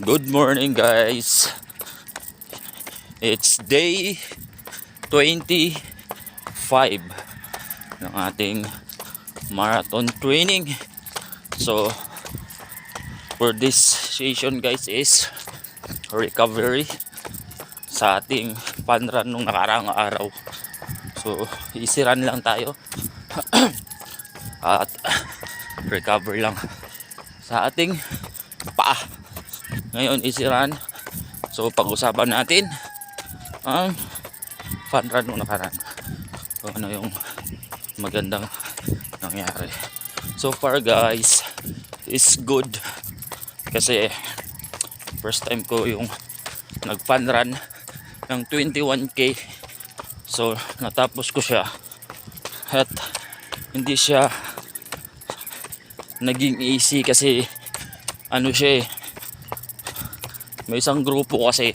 Good morning guys. It's day 25 ng ating marathon training. So for this session guys is recovery sa ating fun run nung nakaraang araw. So easy run lang tayo at recover lang sa ating paa. Ngayon easy run. So pag-usapan natin ang fun run nung nakaraan. So ano yung magandang nangyari. So far guys is good kasi first time ko yung nag fun run ng 21k. So natapos ko siya at hindi siya naging easy kasi ano siya eh, may isang grupo kasi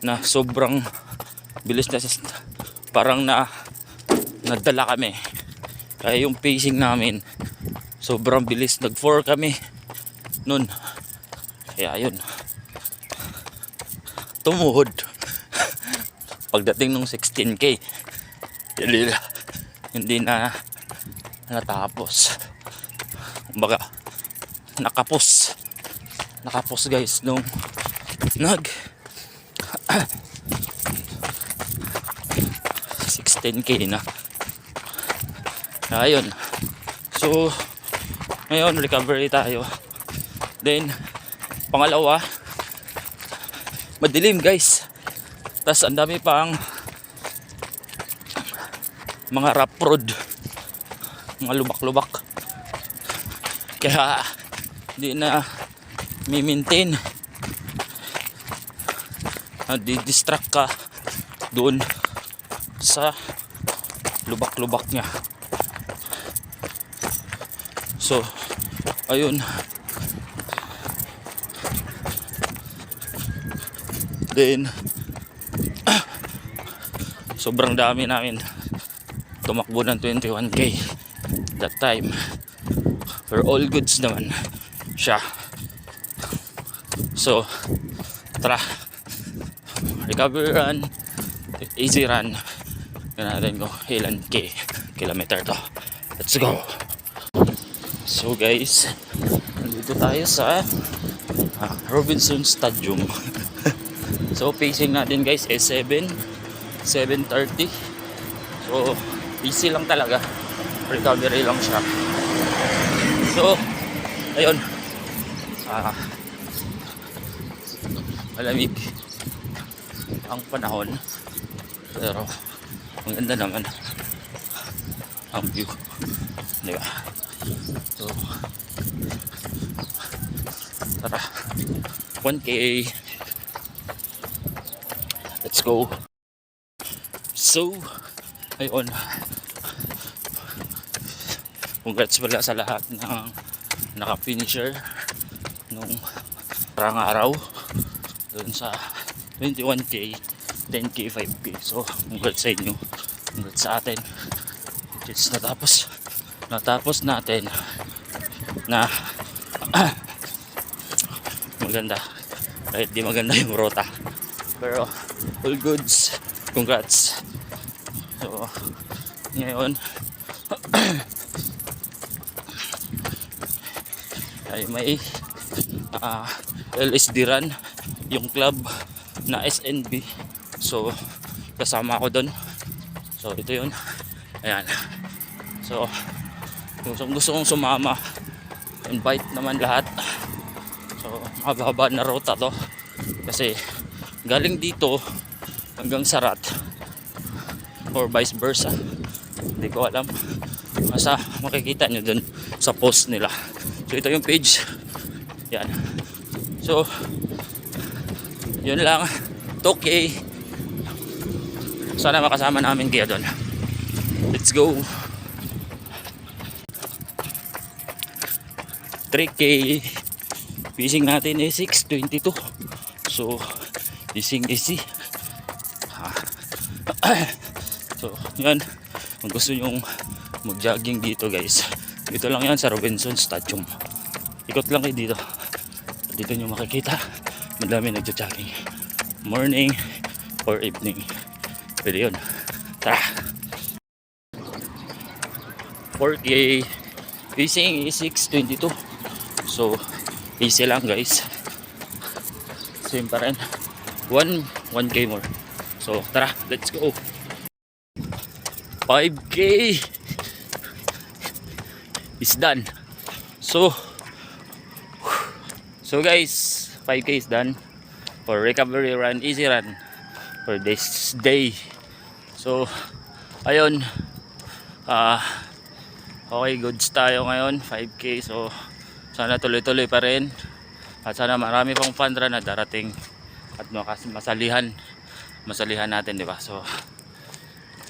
na sobrang bilis na, parang nadala kami, kaya yung pacing namin sobrang bilis, nag 4 kami nun, kaya yun tumuhod pagdating nung 16k hindi na natapos, kumbaga nakapos guys nung nag 16k na. Ayun, so ngayon recovery tayo. Then pangalawa, madilim guys, tas ang dami pang mga rough road, mga lubak-lubak, kaya di na mi-maintain, di-distract ka doon sa lubak-lubak niya. So ayun, then sobrang dami namin tumakbo ng 21k that time, for all goods naman siya. So tara, recovery run, easy run. Yan natin kung ilan kilometer to. Let's go. So guys, nandito tayo sa Robinson Stadium. So pacing natin guys is 7:30. So easy lang talaga, recovery lang siya. So ayun, malamig ang panahon pero maganda naman ang view, di ba? So tara, 1k, let's go. So ayun, congrats pala sa lahat ng naka-finisher nung parang araw dun sa 21k, 10k, 5k. So congrats sa inyo, congrats sa atin. It's natapos natin na maganda, kahit di maganda yung rota, pero all goods, congrats. So ngayon ay may LSD run yung club na SNB, so kasama ako doon. So ito yun, ayan. So kung gusto kong sumama, invite naman lahat. So mababa na rota to kasi galing dito hanggang Sarat or vice versa, hindi ko alam, basta makikita nyo dun sa post nila. So ito yung page, yan. So yun lang, 2k, sana makasama namin kayo doon. Let's go. 3k, pacing natin is 6:22. So easy. So yan, kung gusto nyong mag-jogging dito guys, dito lang yan sa Robinson Stadium. Ikot lang kayo dito nyo makikita madami nagja-jogging. Morning or evening. Pwede yun. Tara! 4K. Pacing is 6:22. So, easy lang guys. Same pa rin. 1K more. So, tara, let's go. 5K is done. So guys, 5K is done for recovery run, easy run for this day. So, ayun. Okay, goods tayo ngayon, 5K. So, sana tuloy-tuloy pa rin. At sana marami pang fun run na darating. At masalihan natin, di ba? So,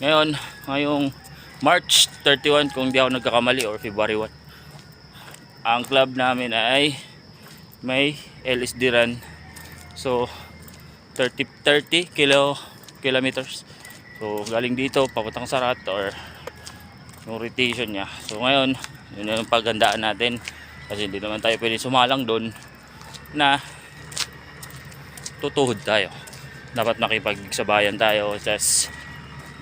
ngayong March 31 kung di ako nagkakamali or February 1, ang club namin ay may LSD run. So 30 kilometers. So galing dito papuntang Sarat or yung rotation niya. So ngayon yun yung paghandaan natin kasi hindi naman tayo pwede sumalang doon na tutuhod tayo. Dapat makipagsabayan tayo. Just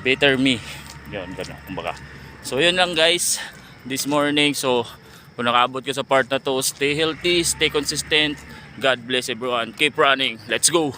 better me. Yun, gano'n, kumbaga. So yun lang guys, this morning. So kung nakaabot ka sa part na to, stay healthy, stay consistent. God bless everyone. Keep running. Let's go!